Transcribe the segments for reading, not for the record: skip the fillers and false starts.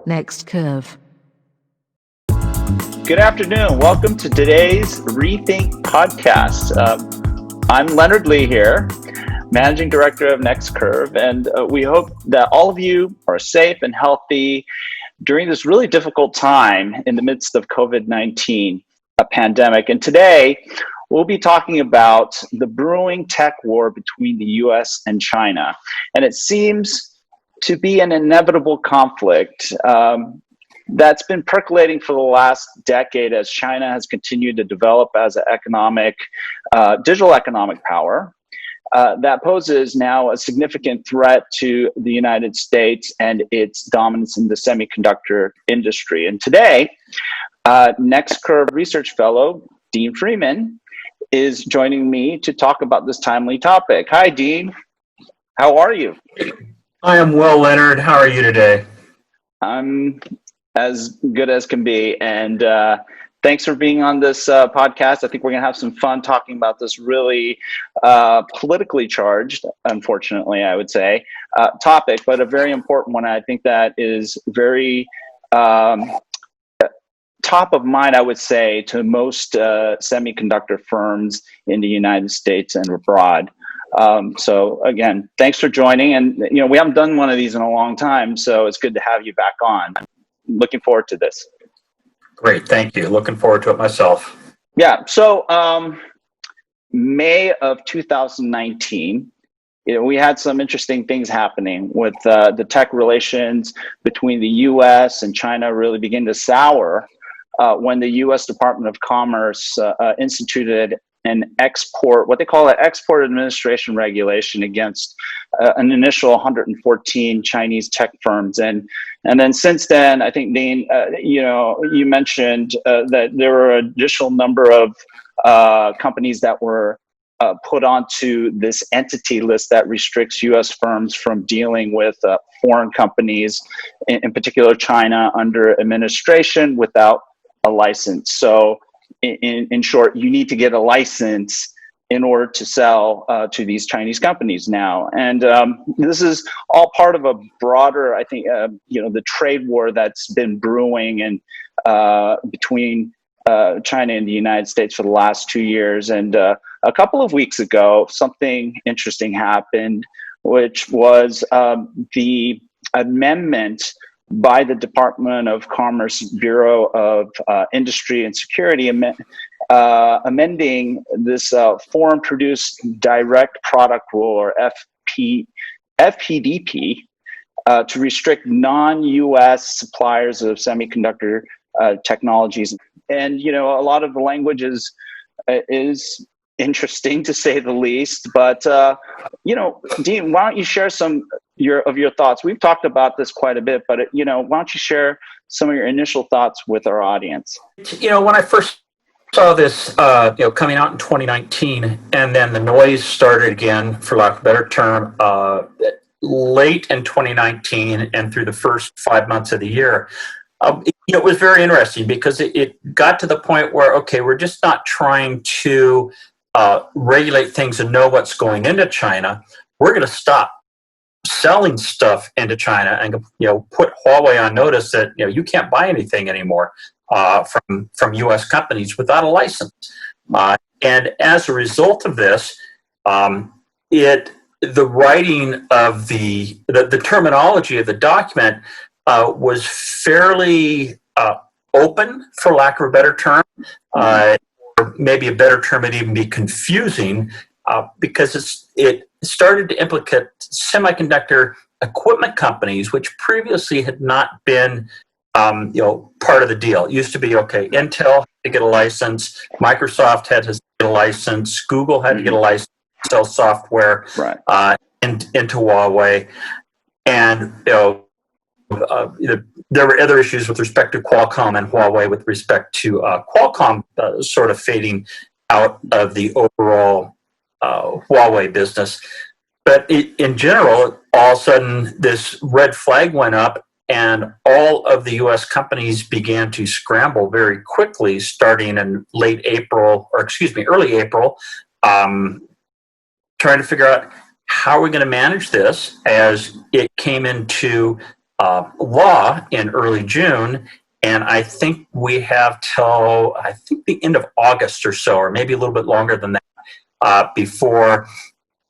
Next Curve. Good afternoon. Welcome to today's Rethink podcast. I'm Leonard Lee here, Managing Director of Next Curve, and we hope that all of you are safe and healthy during this really difficult time in the midst of COVID-19 pandemic. And today, we'll be talking about the brewing tech war between the US and China. And it seems to be an inevitable conflict that's been percolating for the last decade as China has continued to develop as an digital economic power. That poses now a significant threat to the United States and its dominance in the semiconductor industry. And today, Next Curve Research Fellow, Dean Freeman, is joining me to talk about this timely topic. Hi, Dean. How are you? I am well, Leonard. How are you today? I'm as good as can be. And thanks for being on this podcast. I think we're going to have some fun talking about this really politically charged, unfortunately, I would say, topic, but a very important one. I think that is very top of mind, I would say, to most semiconductor firms in the United States and abroad. So again, thanks for joining. And we haven't done one of these in a long time, so it's good to have you back on. Looking forward to this. Great, thank you. Looking forward to it myself. Yeah, so May of 2019, we had some interesting things happening with the tech relations between the U.S. and China really begin to sour when the U.S. Department of Commerce instituted what they call an export administration regulation against an initial 114 Chinese tech firms. And then since then, I think, Dean, you mentioned that there were an additional number of companies that were put onto this entity list that restricts U.S. firms from dealing with foreign companies, in particular China, under administration without a license. So in short, you need to get a license in order to sell to these Chinese companies now. And this is all part of a broader, I think, the trade war that's been brewing and between China and the United States for the last 2 years. And a couple of weeks ago, something interesting happened, which was the amendment by the Department of Commerce Bureau of Industry and Security, amending this Foreign Produced Direct Product Rule, or FPDP, to restrict non-U.S. suppliers of semiconductor technologies. And a lot of the language is interesting, to say the least. But Dean, why don't you share some of your thoughts? We've talked about this quite a bit, but why don't you share some of your initial thoughts with our audience? When I first saw this, coming out in 2019, and then the noise started again, for lack of a better term, late in 2019 and through the first 5 months of the year. It was very interesting because it got to the point where, okay, we're just not trying to regulate things and know what's going into China. We're going to stop selling stuff into China and put Huawei on notice that you can't buy anything anymore from U.S. companies without a license. And as a result of this, the writing of the terminology of the document was fairly open, for lack of a better term. Or maybe a better term would even be confusing, because it started to implicate semiconductor equipment companies, which previously had not been part of the deal. It used to be, okay, Intel had to get a license, Microsoft had to get a license, Google had to get a license to sell software into Huawei, and there were other issues with respect to Qualcomm and Huawei with respect to Qualcomm sort of fading out of the overall Huawei business. But in general, all of a sudden, this red flag went up, and all of the U.S. companies began to scramble very quickly, starting in early April, trying to figure out how are we going to manage this as it came into law in early June. And I think we have till, I think, the end of August or so, or maybe a little bit longer than that, before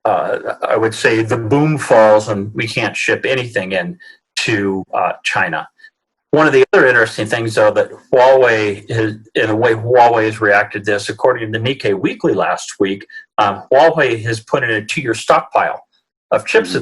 I would say the boom falls and we can't ship anything in to China. One of the other interesting things, though, that Huawei, in the way Huawei has reacted to this, according to the Nikkei Weekly last week, Huawei has put in a 2-year stockpile of chips,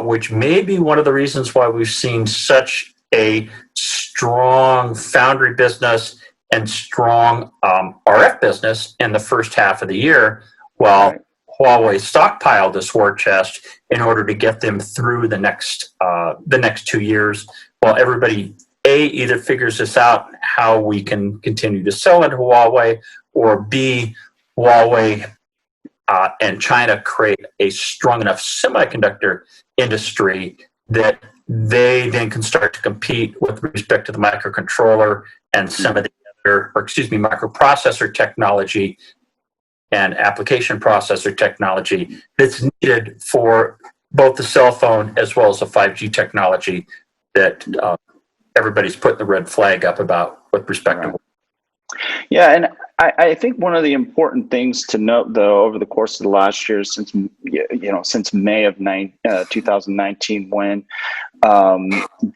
which may be one of the reasons why we've seen such a strong foundry business and strong RF business in the first half of the year, while Huawei stockpiled this war chest in order to get them through the next 2 years, while everybody either figures this out how we can continue to sell into Huawei, or B, Huawei and China create a strong enough semiconductor industry that they then can start to compete with respect to the microcontroller and some of the other, microprocessor technology and application processor technology that's needed for both the cell phone as well as the 5G technology that everybody's putting the red flag up about with respect to. Yeah, and I think one of the important things to note, though, over the course of the last year, since May of 2019, when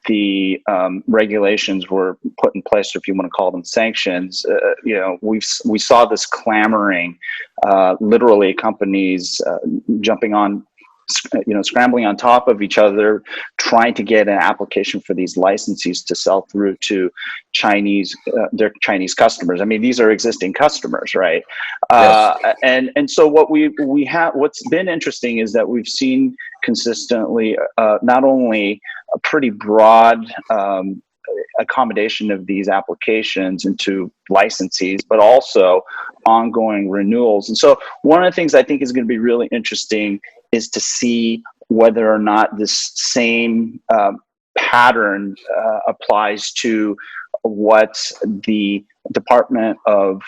the regulations were put in place, or if you want to call them sanctions, we saw this clamoring, literally companies jumping on, scrambling on top of each other, trying to get an application for these licenses to sell through to their Chinese customers. I mean, these are existing customers, right? Yes. And so what's been interesting is that we've seen consistently not only a pretty broad accommodation of these applications into licensees, but also ongoing renewals. And so one of the things I think is going to be really interesting is to see whether or not this same pattern applies to what the Department of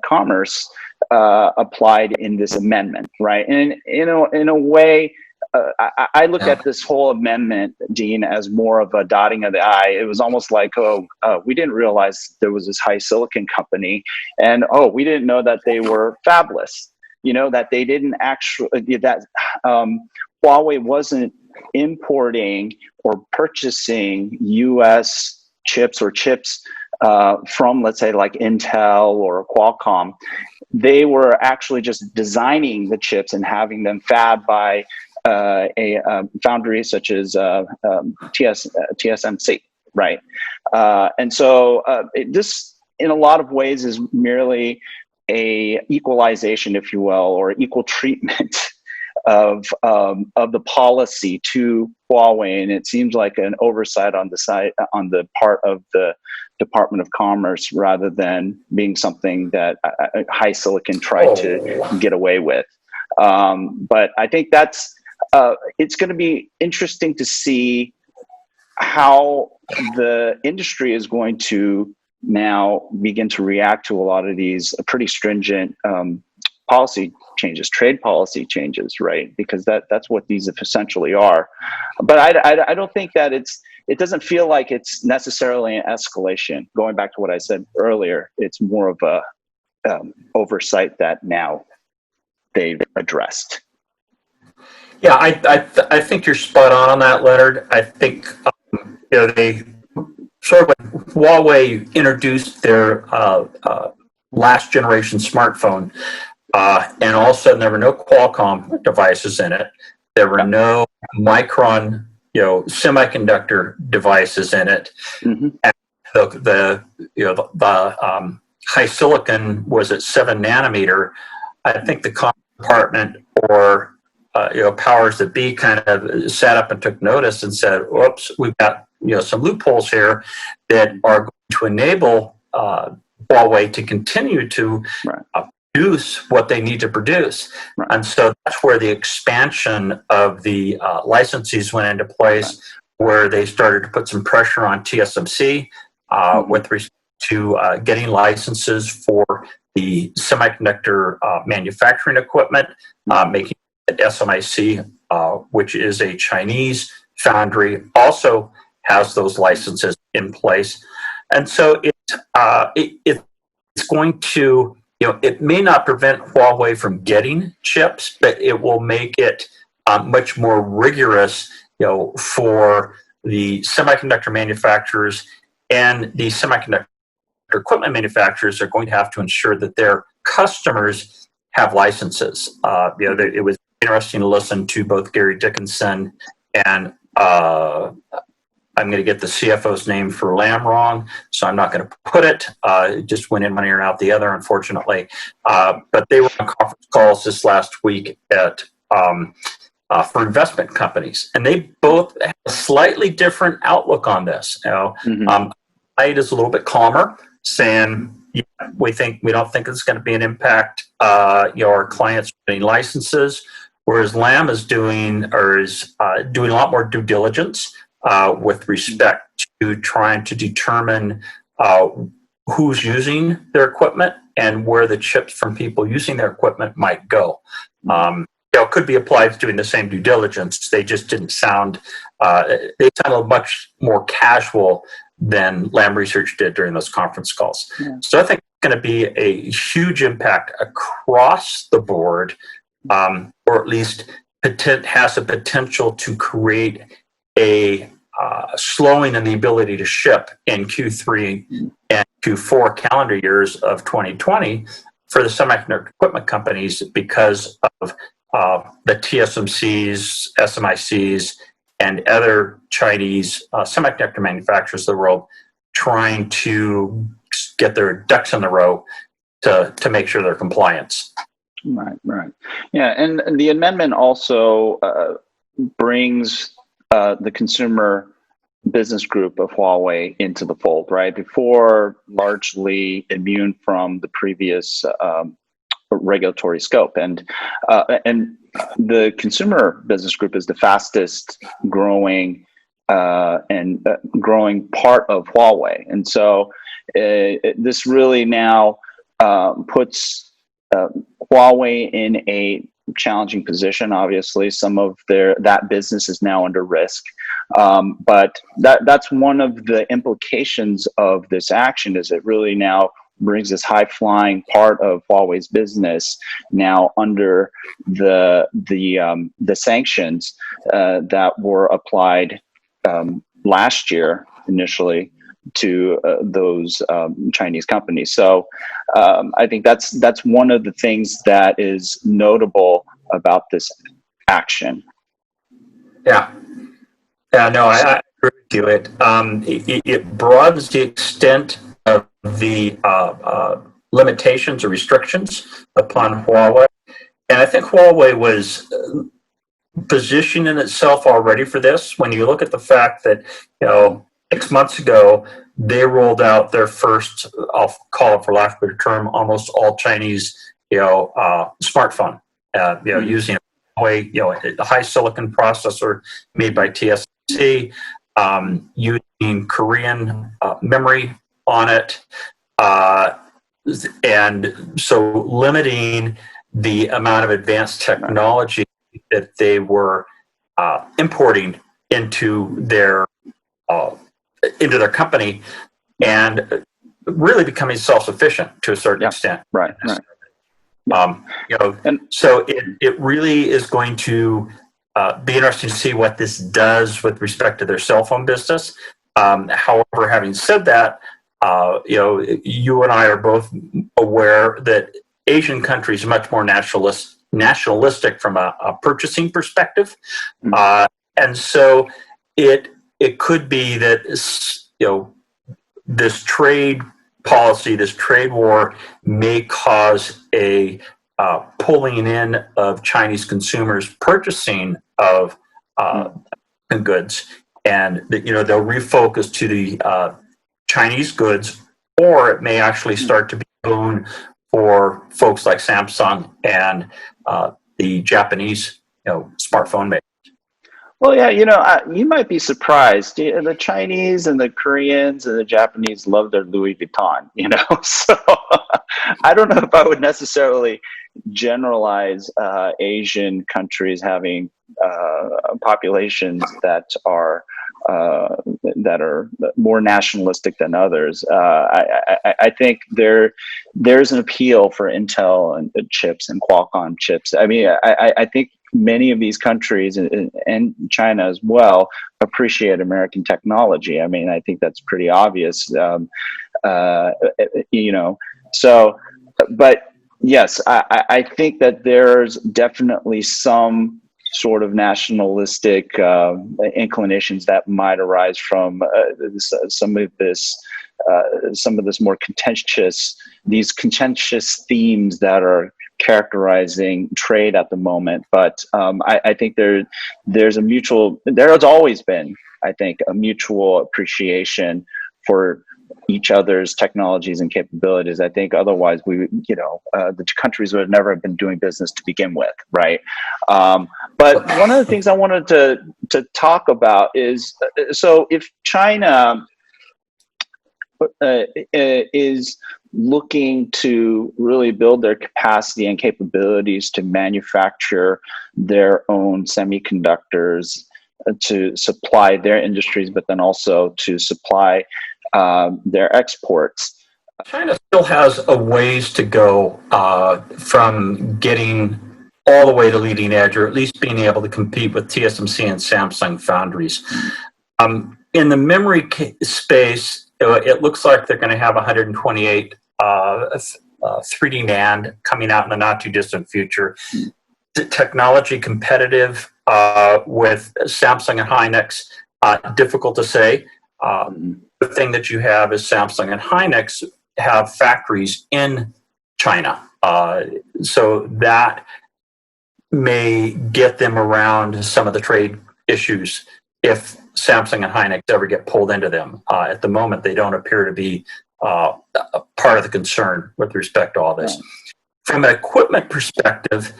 Commerce applied in this amendment, right? And in a way, I look at this whole amendment, Dean, as more of a dotting of the I. It was almost like, we didn't realize there was this high silicon company, and we didn't know that they were fabless. That they didn't actually, that Huawei wasn't importing or purchasing U.S. chips from, let's say, like Intel or Qualcomm. They were actually just designing the chips and having them fabbed by a foundry such as TSMC, right? And so this, in a lot of ways, is merely a equalization, if you will, or equal treatment of the policy to Huawei, and it seems like an oversight on the part of the Department of Commerce, rather than being something that high silicon tried to get away with. But I think that's it's going to be interesting to see how the industry is going to now begin to react to a lot of these pretty stringent policy changes, trade policy changes, right? Because that's what these essentially are. But I don't think that it doesn't feel like it's necessarily an escalation. Going back to what I said earlier, it's more of a oversight that now they've addressed. Yeah, I think you're spot on that, Leonard. I think they sort of when Huawei introduced their last generation smartphone, and all of a sudden there were no Qualcomm devices in it. There were no Micron, semiconductor devices in it. Mm-hmm. And the high silicon was at 7 nanometer. I think the Commerce Department or powers that be kind of sat up and took notice and said, "Oops, we've got some loopholes here that are going to enable Huawei to continue to produce what they need to produce." Right. And so that's where the expansion of the licensees went into place, where they started to put some pressure on TSMC with respect to getting licenses for the semiconductor manufacturing equipment, making it SMIC, which is a Chinese foundry also has those licenses in place. And so it's going to, it may not prevent Huawei from getting chips, but it will make it much more rigorous, for the semiconductor manufacturers, and the semiconductor equipment manufacturers are going to have to ensure that their customers have licenses. It was interesting to listen to both Gary Dickinson and I'm going to get the CFO's name for Lam wrong, so I'm not going to put it. It just went in one ear and out the other, unfortunately. But they were on conference calls this last week at for investment companies, and they both have a slightly different outlook on this. Light is a little bit calmer, saying we don't think it's going to be an impact. Our clients are getting licenses, whereas Lam is doing a lot more due diligence with respect to trying to determine who's using their equipment and where the chips from people using their equipment might go. It could be applied to doing the same due diligence. They just didn't sound, they sounded much more casual than Lam Research did during those conference calls. Yeah. So I think it's going to be a huge impact across the board, or at least has a potential to create a slowing in the ability to ship in Q3 and Q4 calendar years of 2020 for the semiconductor equipment companies because of the TSMCs, SMICs, and other Chinese semiconductor manufacturers of the world trying to get their ducks in the row to make sure they're compliant. Right. Yeah, and the amendment also brings the consumer business group of Huawei into the fold, right? Before, largely immune from the previous regulatory scope, and the consumer business group is the fastest growing growing part of Huawei, and so this really now puts Huawei in a challenging position. Obviously, some of that business is now under risk, but that's one of the implications of this action. Is it really now brings this high-flying part of Huawei's business now under the sanctions that were applied last year initially to those Chinese companies. So I think that's one of the things that is notable about this action. Yeah. No, I agree with you. It broadens the extent of the limitations or restrictions upon Huawei. And I think Huawei was positioning itself already for this. When you look at the fact that, 6 months ago, they rolled out their first, I'll call it for lack of a better term, almost all Chinese, smartphone, using Huawei, a high silicon processor made by TSMC, using Korean memory on it, and so limiting the amount of advanced technology that they were importing into their company, and really becoming self-sufficient to a certain extent. Right. And so it really is going to be interesting to see what this does with respect to their cell phone business. However, having said that, you and I are both aware that Asian countries are much more nationalistic from a purchasing perspective, and so it could be that this trade policy, this trade war, may cause a pulling in of Chinese consumers' purchasing of goods, and they'll refocus to the Chinese goods, or it may actually start to be a boon for folks like Samsung and the Japanese, smartphone makers. Well, yeah, you might be surprised. The Chinese and the Koreans and the Japanese love their Louis Vuitton, so I don't know if I would necessarily, generalize Asian countries having populations that are more nationalistic than others. I think there's an appeal for Intel and chips and Qualcomm chips. I mean, I think many of these countries and China as well appreciate American technology. I mean, I think that's pretty obvious. So, but yes, I think that there's definitely some sort of nationalistic inclinations that might arise from some of this more contentious themes that are characterizing trade at the moment. But I think there's always been, I think, a mutual appreciation for each other's technologies and capabilities. I think otherwise the countries would have never been doing business to begin with, right? But one of the things I wanted to talk about is, so if China is looking to really build their capacity and capabilities to manufacture their own semiconductors to supply their industries, but then also to supply their exports. China still has a ways to go from getting all the way to leading edge, or at least being able to compete with TSMC and Samsung foundries. In the memory space, it looks like they're going to have 128 3D NAND coming out in the not too distant future. The technology competitive with Samsung and Hynix, difficult to say. The thing that you have is Samsung and Hynix have factories in China. So that may get them around some of the trade issues if Samsung and Hynix ever get pulled into them. At the moment, they don't appear to be a part of the concern with respect to all this. Right. From an equipment perspective,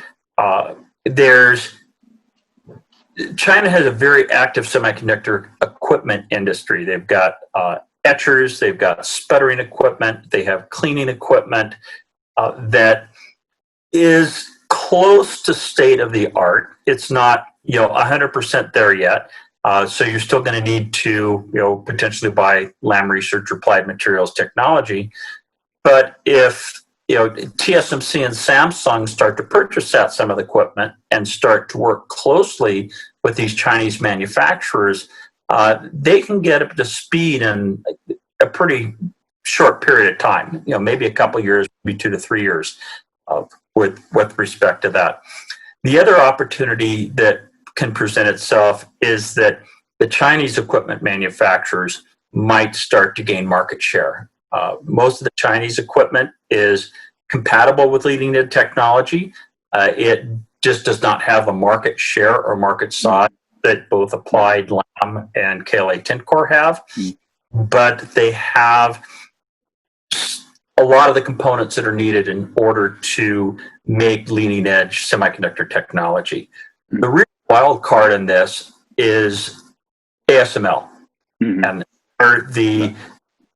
China has a very active semiconductor equipment industry. They've got etchers, they've got sputtering equipment, they have cleaning equipment that is close to state of the art. It's not 100% there yet. So you're still going to need to potentially buy Lam Research Applied Materials Technology. But if TSMC and Samsung start to purchase some of the equipment and start to work closely with these Chinese manufacturers, they can get up to speed in a pretty short period of time. Maybe a couple of years, maybe 2 to 3 years, with respect to that. The other opportunity that can present itself is that the Chinese equipment manufacturers might start to gain market share. Most of the Chinese equipment is compatible with leading edge technology. It just does not have a market share or market size that both Applied, Lam, and KLA Tintcore have. But they have a lot of the components that are needed in order to make leading edge semiconductor technology. The real wild card in this is ASML. And they're the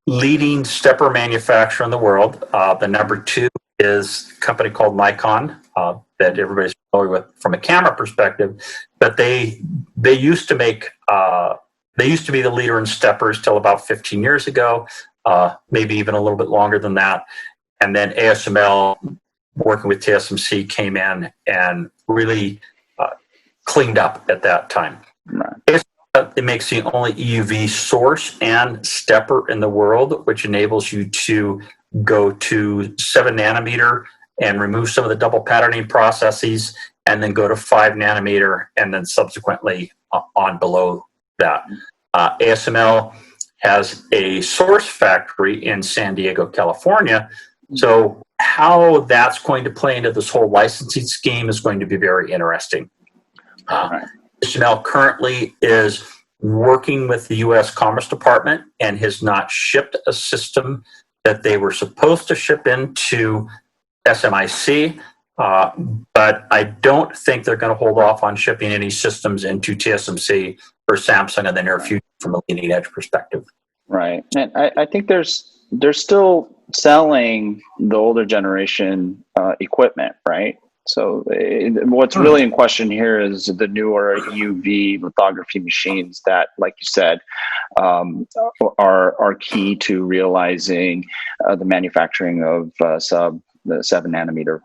leading stepper manufacturer in the world. The number 2 is a company called Nikon that everybody's familiar with from a camera perspective. But they used to make they used to be the leader in steppers till about 15 years ago, maybe even a little bit longer than that. And then ASML, working with TSMC, came in and really cleaned up at that time. Right. It makes the only EUV source and stepper in the world, which enables you to go to 7 nanometer and remove some of the double patterning processes, and then go to 5 nanometer, and then subsequently on below that. ASML has a source factory in San Diego, California. So how that's going to play into this whole licensing scheme is going to be very interesting. ASML currently is working with the U.S. Commerce Department and has not shipped a system that they were supposed to ship into SMIC, but I don't think they're going to hold off on shipping any systems into TSMC or Samsung in the near future from a leading edge perspective. Right, and I think there's still selling the older generation equipment, right? So what's really in question here is the newer UV lithography machines that, like you said, are key to realizing the manufacturing of the 7 nanometer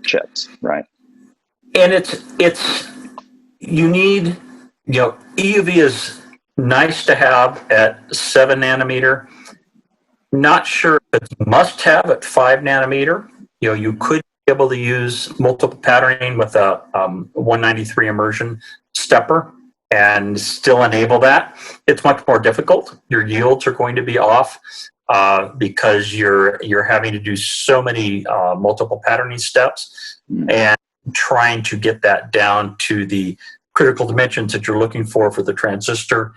chips, right? And it's you need, EUV is nice to have at 7 nanometer. Not sure if it's must have at 5 nanometer. You could be able to use multiple patterning with a 193 immersion stepper and still enable that. It's much more difficult. Your yields are going to be off because you're having to do so many multiple patterning steps and trying to get that down to the critical dimensions that you're looking for the transistor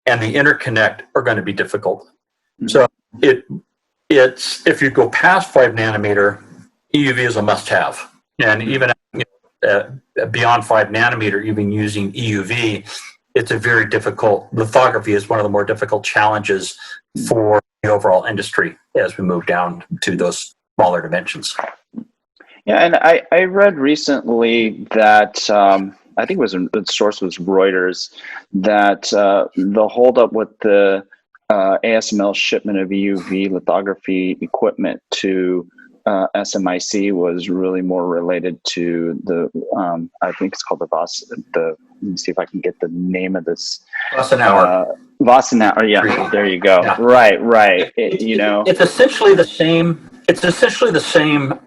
and the interconnect are going to be difficult. So it's if you go past 5 nanometer, EUV is a must-have, and even beyond 5 nanometer, even using EUV, it's a very difficult. Lithography is one of the more difficult challenges for the overall industry as we move down to those smaller dimensions. Yeah, and I read recently that I think the source was Reuters, that the holdup with the ASML shipment of EUV lithography equipment to SMIC was really more related to the I think it's called let me see if I can get the name of this. Wassenaar. Wassenaar, yeah, there you go. Yeah. Right. It's essentially the same. It's essentially the same.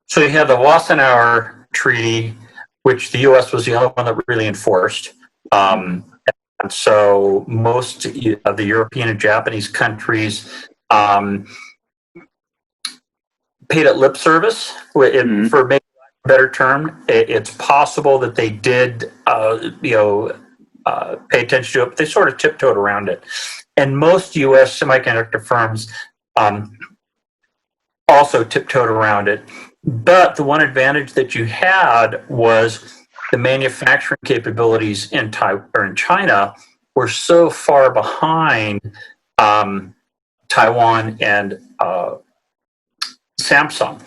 So you have the Wassenaar Treaty, which the U.S. was the only one that really enforced. And so most of the European and Japanese countries paid it lip service. For maybe a better term, it's possible that they did, pay attention to it, but they sort of tiptoed around it. And most U.S. semiconductor firms also tiptoed around it. But the one advantage that you had was the manufacturing capabilities in China were so far behind Taiwan and Samsung.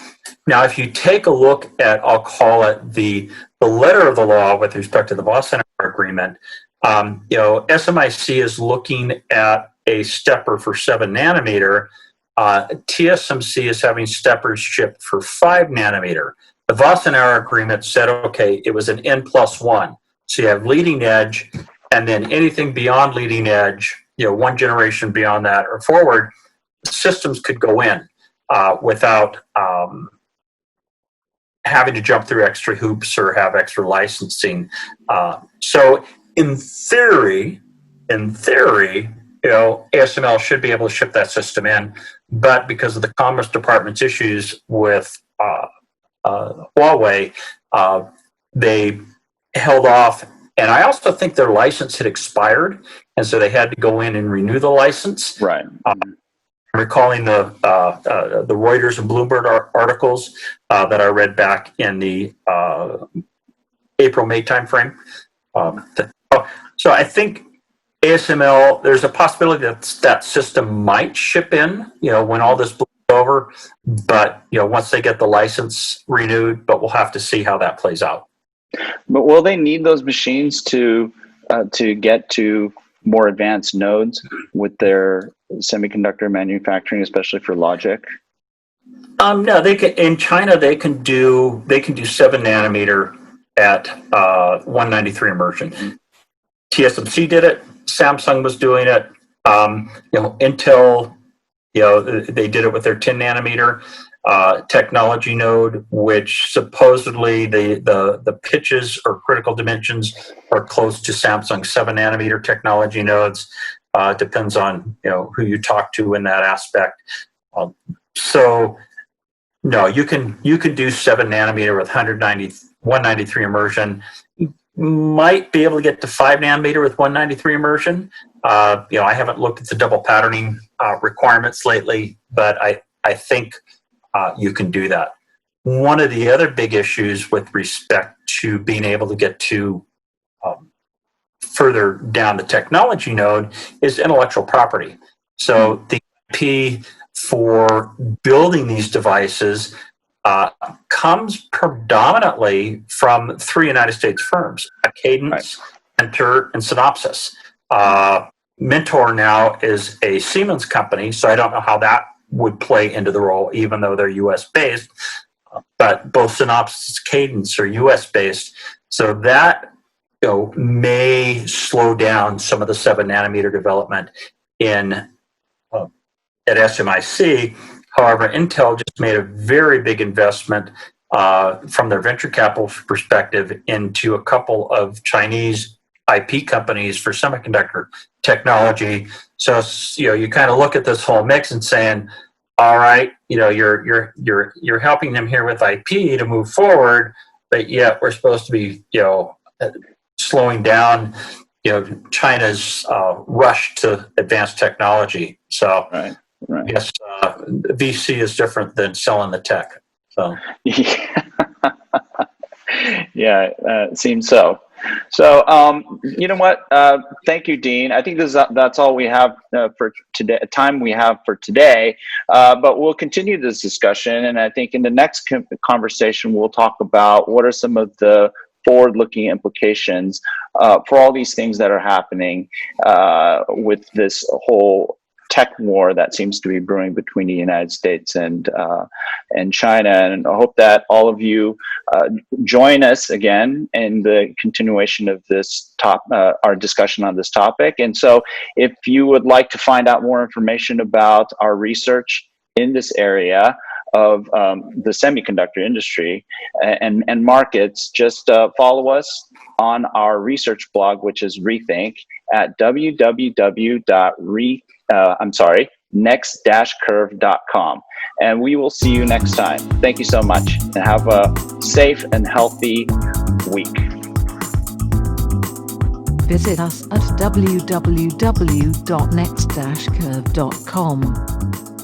Now, if you take a look at, I'll call it the letter of the law with respect to the Wassenaar Agreement, SMIC is looking at a stepper for 7 nanometer. TSMC is having steppers shipped for 5 nanometer. The Wassenaar Agreement said, okay, it was an N+1. So you have leading edge, and then anything beyond leading edge, one generation beyond that or forward, systems could go in without having to jump through extra hoops or have extra licensing. So in theory, ASML should be able to ship that system in, but because of the Commerce Department's issues with Huawei, they held off. And I also think their license had expired, and so they had to go in and renew the license. Right. I'm recalling the Reuters and Bloomberg articles that I read back in the April-May timeframe. So I think ASML, there's a possibility that system might ship in, when all this blows over. But once they get the license renewed, but we'll have to see how that plays out. But will they need those machines to get to more advanced nodes with their semiconductor manufacturing, especially for logic? No, they can. In China, they can do 7 nanometer at 193 immersion. TSMC did it. Samsung was doing it. Intel, they did it with their 10 nanometer technology node, which supposedly the pitches or critical dimensions are close to Samsung's 7 nanometer technology nodes. Depends on who you talk to in that aspect. So no, you can do 7 nanometer with 193 immersion. You might be able to get to 5 nanometer with 193 immersion. I haven't looked at the double patterning requirements lately, but I think you can do that. One of the other big issues with respect to being able to get to further down the technology node is intellectual property. So the IP for building these devices comes predominantly from three United States firms: Cadence, Mentor, and Synopsys. Mentor now is a Siemens company, so I don't know how that would play into the role, even though they're U.S. based. But both Synopsys and Cadence are U.S. based, so that may slow down some of the 7 nanometer development at SMIC. However, Intel just made a very big investment from their venture capital perspective into a couple of Chinese IP companies for semiconductor technology. So you kind of look at this whole mix and saying, all right, you're helping them here with IP to move forward, but yet we're supposed to be slowing down China's rush to advanced technology. So right. Yes, VC is different than selling the tech. So yeah, it seems so. So you know what? Thank you, Dean. I think that's all we have for today. Time we have for today, but we'll continue this discussion. And I think in the next conversation, we'll talk about what are some of the forward-looking implications for all these things that are happening with this whole tech war that seems to be brewing between the United States and China. And I hope that all of you join us again in the continuation of this our discussion on this topic. And so if you would like to find out more information about our research in this area of the semiconductor industry and markets, just follow us on our research blog, which is Rethink, at next-curve.com. And we will see you next time. Thank you so much, and have a safe and healthy week. Visit us at www.next-curve.com.